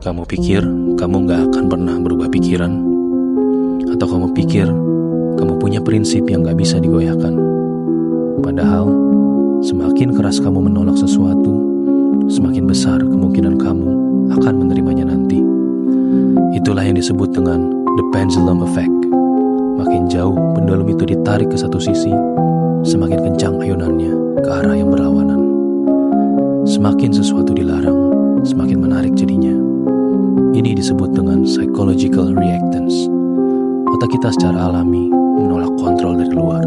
Kamu pikir kamu gak akan pernah berubah pikiran? Atau kamu pikir kamu punya prinsip yang gak bisa digoyahkan? Padahal semakin keras kamu menolak sesuatu, semakin besar kemungkinan kamu akan menerimanya nanti. Itulah yang disebut dengan the pendulum effect. Makin jauh pendulum itu ditarik ke satu sisi, semakin kencang ayunannya ke arah yang berlawanan. Semakin sesuatu dilarang, semakin menarik jadinya. Ini disebut dengan psychological reactance. Otak kita secara alami menolak kontrol dari luar.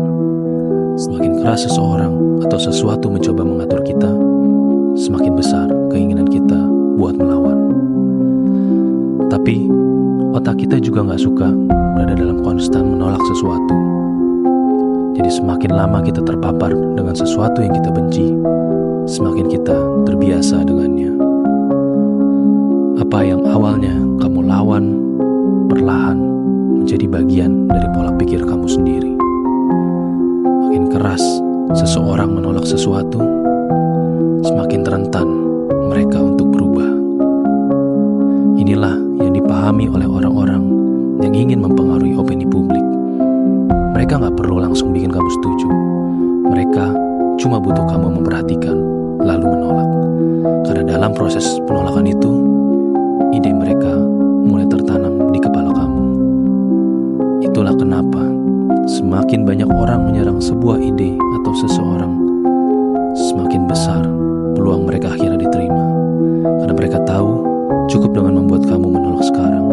Semakin keras seseorang atau sesuatu mencoba mengatur kita, semakin besar keinginan kita buat melawan. Tapi otak kita juga gak suka berada dalam konstan menolak sesuatu. Jadi semakin lama kita terpapar dengan sesuatu yang kita benci, semakin kita terbiasa dengannya. Apa yang awalnya kamu lawan, perlahan menjadi bagian dari pola pikir kamu sendiri. Makin keras seseorang menolak sesuatu, semakin rentan mereka untuk berubah. Inilah yang dipahami oleh orang-orang yang ingin mempengaruhi opini publik. Mereka gak perlu langsung bikin kamu setuju. Mereka cuma butuh kamu memperhatikan, lalu menolak. Karena dalam proses penolakan itu, ide mereka mulai tertanam di kepala kamu. Itulah kenapa semakin banyak orang menyerang sebuah ide atau seseorang, semakin besar peluang mereka akhirnya diterima. Karena mereka tahu cukup dengan membuat kamu menolak sekarang,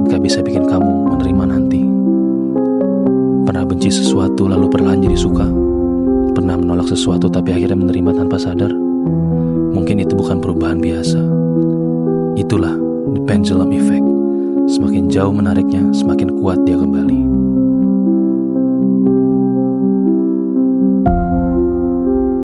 gak bisa bikin kamu menerima nanti. Pernah benci sesuatu lalu perlahan jadi suka? Pernah menolak sesuatu tapi akhirnya menerima tanpa sadar? Mungkin itu bukan perubahan biasa. Itulah the pendulum effect. Semakin jauh menariknya, semakin kuat dia kembali.